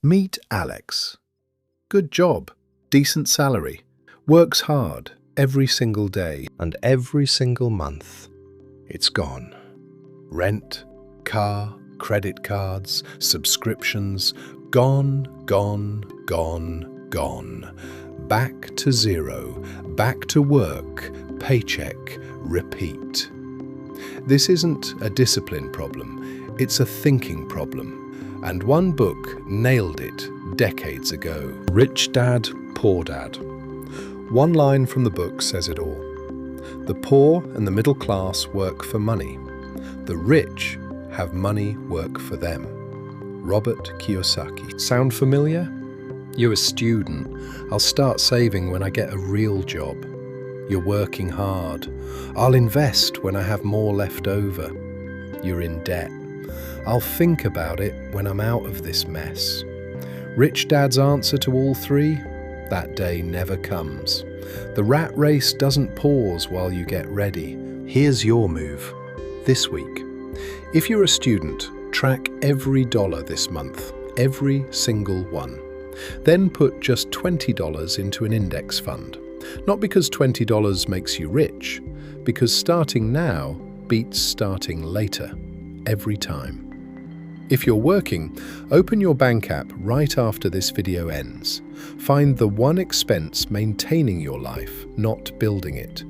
Meet Alex. Good job, decent salary, works hard every single day and every single month. It's gone. Rent, car, credit cards, subscriptions, gone, gone, gone, gone. Back to zero, back to work, paycheck, repeat. This isn't a discipline problem, it's a thinking problem. And one book nailed it decades ago. Rich Dad, Poor Dad. One line from the book says it all. The poor and the middle class work for money. The rich have money work for them. Robert Kiyosaki. Sound familiar? You're a student. I'll start saving when I get a real job. You're working hard. I'll invest when I have more left over. You're in debt. I'll think about it when I'm out of this mess. Rich Dad's answer to all three? That day never comes. The rat race doesn't pause while you get ready. Here's your move. This week. If you're a student, track every dollar this month. Every single one. Then put just $20 into an index fund. Not because $20 makes you rich, because starting now beats starting later. Every time. If you're working, open your bank app right after this video ends. Find the one expense maintaining your life, not building it.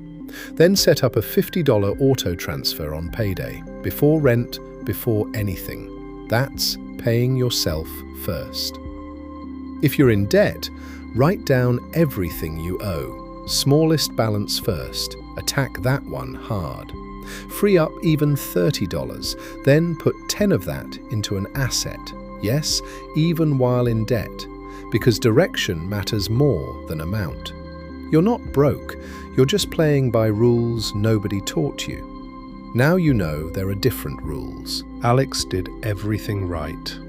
Then set up a $50 auto transfer on payday, before rent, before anything. That's paying yourself first. If you're in debt, write down everything you owe. Smallest balance first. Attack that one hard. Free up even $30, then put 10 of that into an asset. Yes, even while in debt, because direction matters more than amount. You're not broke, you're just playing by rules nobody taught you. Now you know there are different rules. Alex did everything right.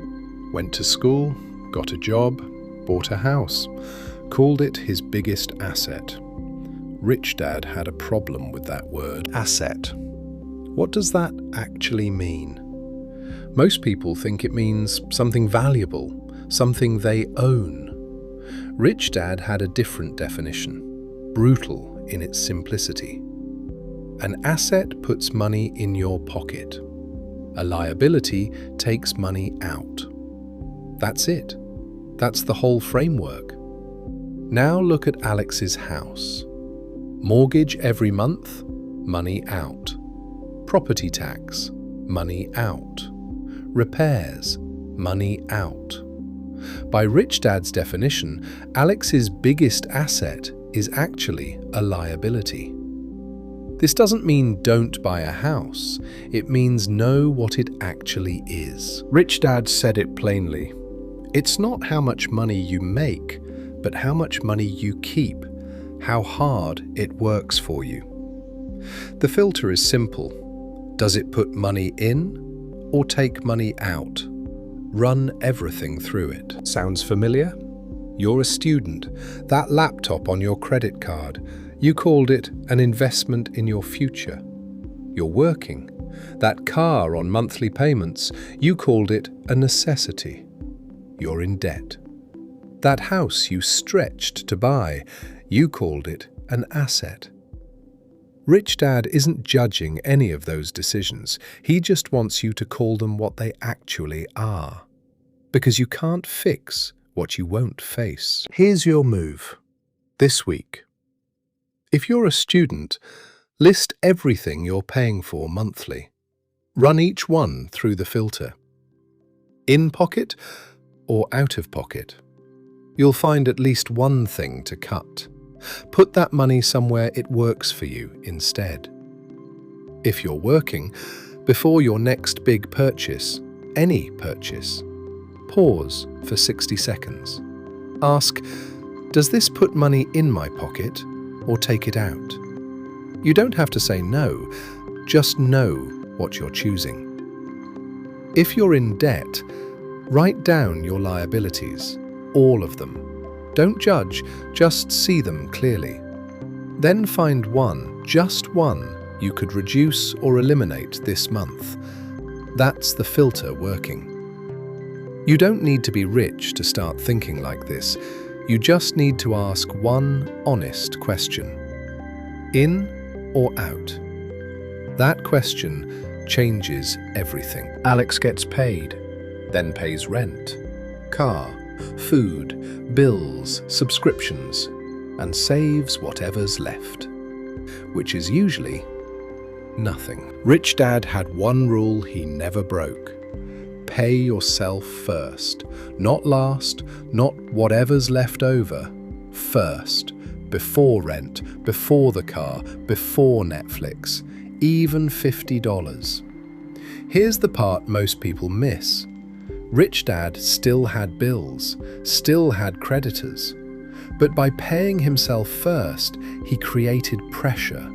Went to school, got a job, bought a house, called it his biggest asset. Rich Dad had a problem with that word, asset. What does that actually mean? Most people think it means something valuable, something they own. Rich Dad had a different definition, brutal in its simplicity. An asset puts money in your pocket. A liability takes money out. That's it. That's the whole framework. Now look at Alex's house. Mortgage every month, money out. Property tax, money out. Repairs, money out. By Rich Dad's definition, Alex's biggest asset is actually a liability. This doesn't mean don't buy a house, it means know what it actually is. Rich Dad said it plainly. It's not how much money you make, but how much money you keep, how hard it works for you. The filter is simple. Does it put money in or take money out? Run everything through it. Sounds familiar? You're a student. That laptop on your credit card, you called it an investment in your future. You're working. That car on monthly payments, you called it a necessity. You're in debt. That house you stretched to buy, you called it an asset. Rich Dad isn't judging any of those decisions. He just wants you to call them what they actually are. Because you can't fix what you won't face. Here's your move. This week. If you're a student, list everything you're paying for monthly. Run each one through the filter. In pocket or out of pocket. You'll find at least one thing to cut. Put that money somewhere it works for you instead. If you're working, before your next big purchase, any purchase, pause for 60 seconds. Ask, does this put money in my pocket or take it out? You don't have to say no, just know what you're choosing. If you're in debt, write down your liabilities, all of them. Don't judge, just see them clearly. Then find one, just one, you could reduce or eliminate this month. That's the filter working. You don't need to be rich to start thinking like this. You just need to ask one honest question. In or out? That question changes everything. Alex gets paid, then pays rent, car, food, bills, subscriptions, and saves whatever's left, which is usually nothing. Rich Dad had one rule he never broke. Pay yourself first. Not last, not whatever's left over. First. Before rent, before the car, before Netflix. Even $50. Here's the part most people miss. Rich Dad still had bills, still had creditors. But by paying himself first, he created pressure.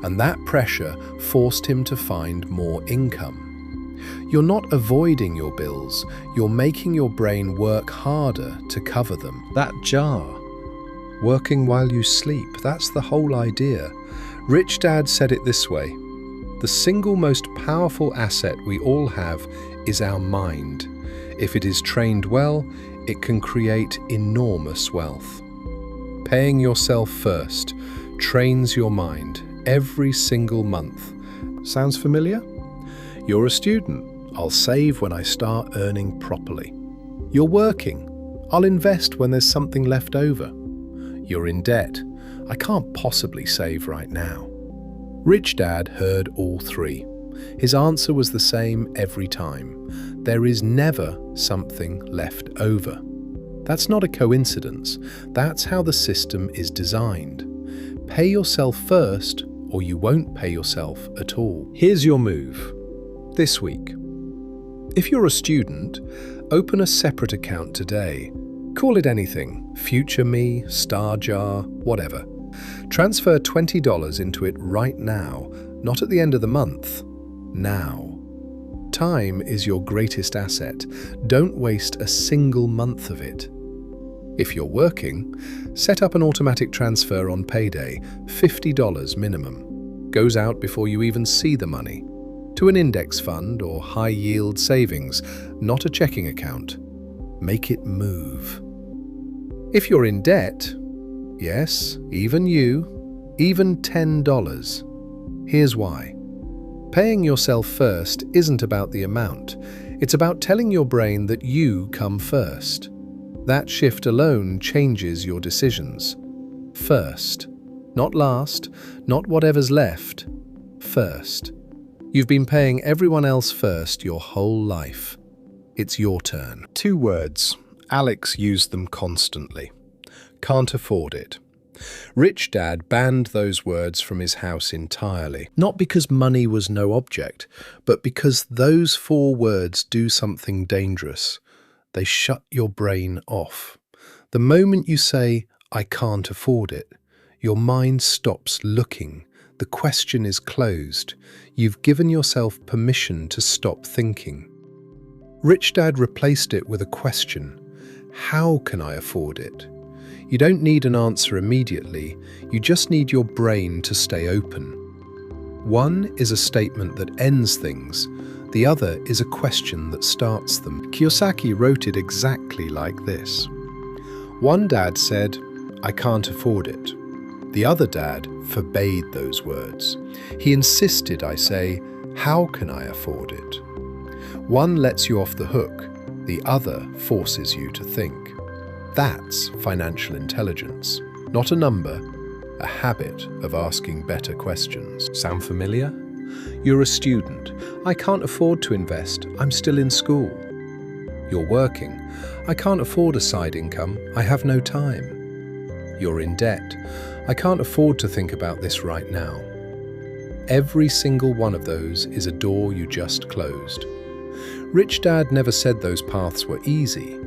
And that pressure forced him to find more income. You're not avoiding your bills, you're making your brain work harder to cover them. That jar, working while you sleep, that's the whole idea. Rich Dad said it this way: the single most powerful asset we all have is our mind. If it is trained well, it can create enormous wealth. Paying yourself first trains your mind every single month. Sounds familiar? You're a student. I'll save when I start earning properly. You're working. I'll invest when there's something left over. You're in debt. I can't possibly save right now. Rich Dad heard all three. His answer was the same every time. There is never something left over. That's not a coincidence. That's how the system is designed. Pay yourself first, or you won't pay yourself at all. Here's your move. This week. If you're a student, open a separate account today. Call it anything, Future Me, Star Jar, whatever. Transfer $20 into it right now, not at the end of the month. Now. Time is your greatest asset. Don't waste a single month of it. If you're working, set up an automatic transfer on payday, $50 minimum. Goes out before you even see the money. To an index fund or high-yield savings, not a checking account. Make it move. If you're in debt, yes, even you, even $10. Here's why. Paying yourself first isn't about the amount. It's about telling your brain that you come first. That shift alone changes your decisions. First. Not last, not whatever's left. First. You've been paying everyone else first your whole life. It's your turn. 2 words. Alex used them constantly. Can't afford it. Rich Dad banned those words from his house entirely. Not because money was no object, but because those 4 words do something dangerous. They shut your brain off. The moment you say, I can't afford it, your mind stops looking. The question is closed. You've given yourself permission to stop thinking. Rich Dad replaced it with a question. How can I afford it? You don't need an answer immediately. You just need your brain to stay open. One is a statement that ends things. The other is a question that starts them. Kiyosaki wrote it exactly like this. One dad said, I can't afford it. The other dad forbade those words. He insisted I say, how can I afford it? One lets you off the hook, the other forces you to think. That's financial intelligence, not a number, a habit of asking better questions. Sound familiar? You're a student. I can't afford to invest. I'm still in school. You're working. I can't afford a side income. I have no time. You're in debt. I can't afford to think about this right now. Every single one of those is a door you just closed. Rich Dad never said those paths were easy.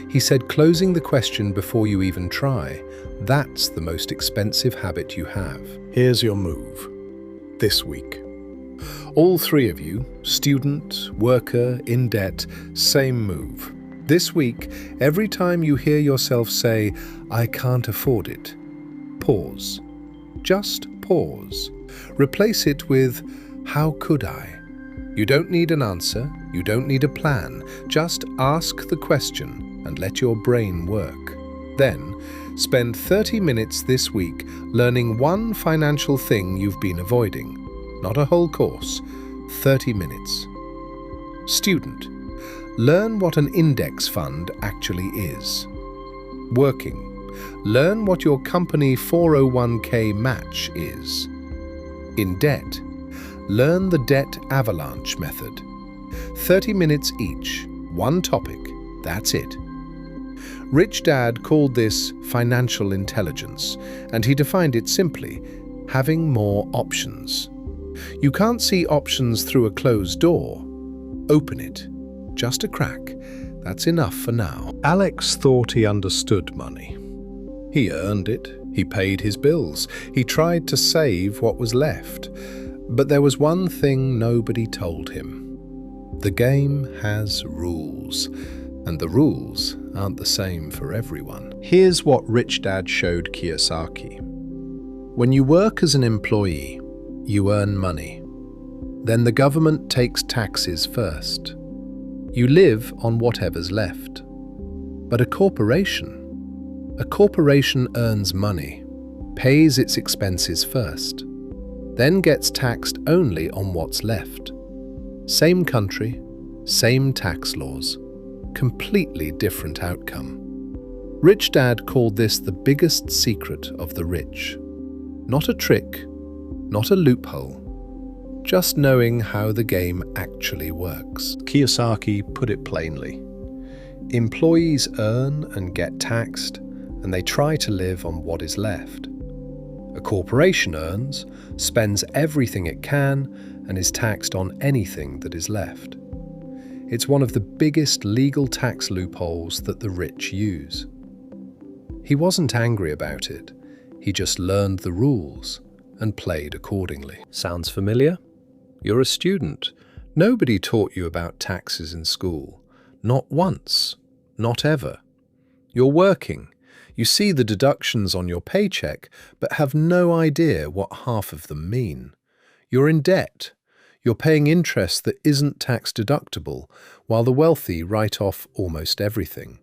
He said closing the question before you even try, that's the most expensive habit you have. Here's your move. This week. All 3 of you, student, worker, in debt, same move. This week, every time you hear yourself say, I can't afford it, pause. Just pause. Replace it with, how could I? You don't need an answer, you don't need a plan. Just ask the question and let your brain work. Then, spend 30 minutes this week learning one financial thing you've been avoiding. Not a whole course, 30 minutes. Student, learn what an index fund actually is. Working, learn what your company 401k match is. In debt, learn the debt avalanche method. 30 minutes each, one topic, that's it. Rich Dad called this financial intelligence, and he defined it simply, having more options. You can't see options through a closed door. Open it. Just a crack. That's enough for now. Alex thought he understood money. He earned it. He paid his bills. He tried to save what was left. But there was one thing nobody told him. The game has rules, and the rules aren't the same for everyone. Here's what Rich Dad showed Kiyosaki. When you work as an employee, you earn money. Then the government takes taxes first. You live on whatever's left. But a corporation earns money, pays its expenses first, then gets taxed only on what's left. Same country, same tax laws, completely different outcome. Rich Dad called this the biggest secret of the rich. Not a trick, not a loophole, just knowing how the game actually works. Kiyosaki put it plainly. Employees earn and get taxed, and they try to live on what is left. A corporation earns, spends everything it can, and is taxed on anything that is left. It's one of the biggest legal tax loopholes that the rich use. He wasn't angry about it. He just learned the rules and played accordingly. Sounds familiar? You're a student. Nobody taught you about taxes in school. Not once. Not ever. You're working. You see the deductions on your paycheck, but have no idea what half of them mean. You're in debt. You're paying interest that isn't tax deductible, while the wealthy write off almost everything.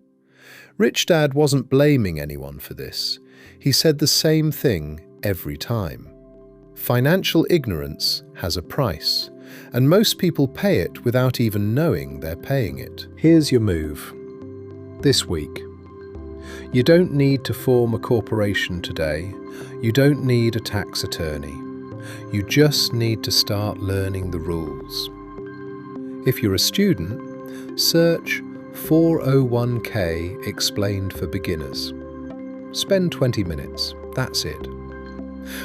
Rich Dad wasn't blaming anyone for this. He said the same thing every time. Financial ignorance has a price, and most people pay it without even knowing they're paying it. Here's your move. This week, you don't need to form a corporation today. You don't need a tax attorney. You just need to start learning the rules. If you're a student, search 401k explained for beginners. Spend 20 minutes, that's it.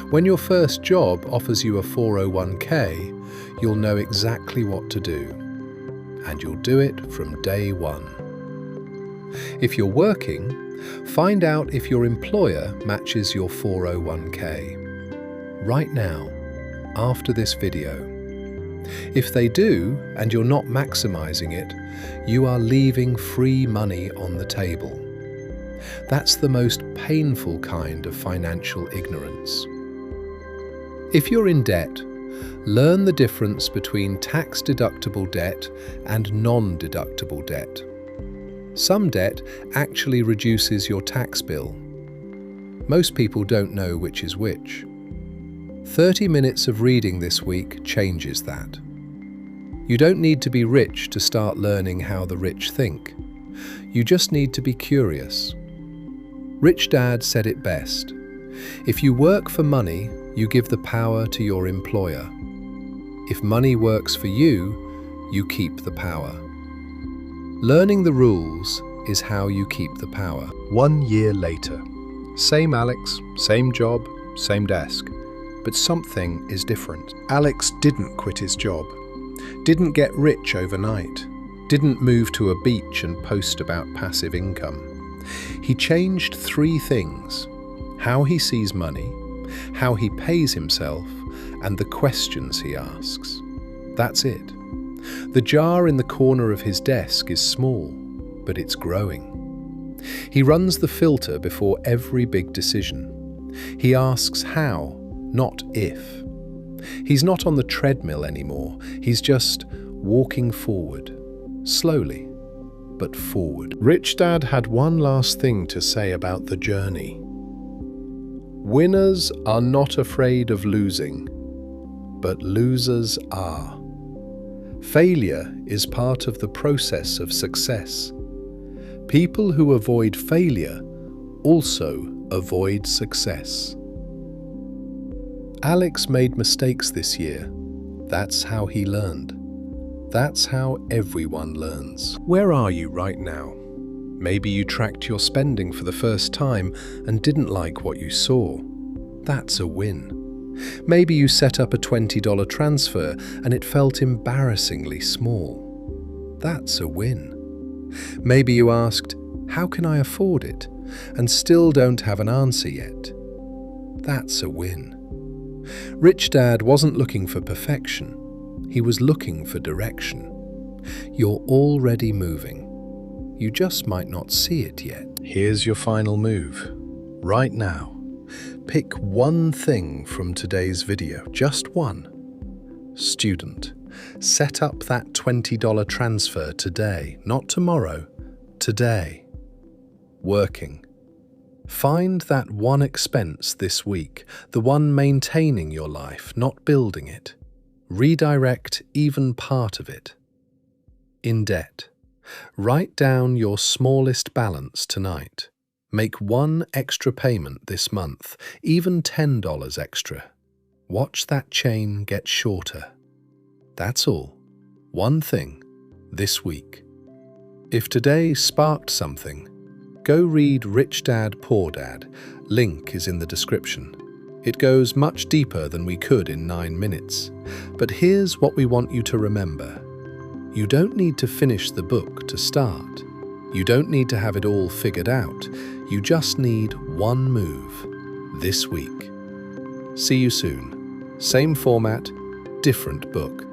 When your first job offers you a 401k, you'll know exactly what to do. And you'll do it from day one. If you're working, find out if your employer matches your 401k. Right now, after this video. If they do, and you're not maximizing it, you are leaving free money on the table. That's the most painful kind of financial ignorance. If you're in debt, learn the difference between tax-deductible debt and non-deductible debt. Some debt actually reduces your tax bill. Most people don't know which is which. 30 minutes of reading this week changes that. You don't need to be rich to start learning how the rich think. You just need to be curious. Rich Dad said it best. If you work for money, you give the power to your employer. If money works for you, you keep the power. Learning the rules is how you keep the power. 1 year later. Same Alex, same job, same desk. But something is different. Alex didn't quit his job, didn't get rich overnight, didn't move to a beach and post about passive income. He changed 3 things: how he sees money, how he pays himself, and the questions he asks. That's it. The jar in the corner of his desk is small, but it's growing. He runs the filter before every big decision. He asks how, not if. He's not on the treadmill anymore. He's just walking forward, slowly, but forward. Rich Dad had one last thing to say about the journey. Winners are not afraid of losing, but losers are. Failure is part of the process of success. People who avoid failure also avoid success. Alex made mistakes this year. That's how he learned. That's how everyone learns. Where are you right now? Maybe you tracked your spending for the first time and didn't like what you saw. That's a win. Maybe you set up a $20 transfer and it felt embarrassingly small. That's a win. Maybe you asked, "How can I afford it?" and still don't have an answer yet. That's a win. Rich Dad wasn't looking for perfection. He was looking for direction. You're already moving. You just might not see it yet. Here's your final move. Right now, pick one thing from today's video, just one. Student, set up that $20 transfer today, not tomorrow, today. Working. Find that one expense this week, the one maintaining your life, not building it. Redirect even part of it. In debt. Write down your smallest balance tonight. Make one extra payment this month, even $10 extra. Watch that chain get shorter. That's all. One thing this week. If today sparked something, go read Rich Dad, Poor Dad. Link is in the description. It goes much deeper than we could in 9 minutes. But here's what we want you to remember. You don't need to finish the book to start. You don't need to have it all figured out. You just need one move this week. See you soon. Same format, different book.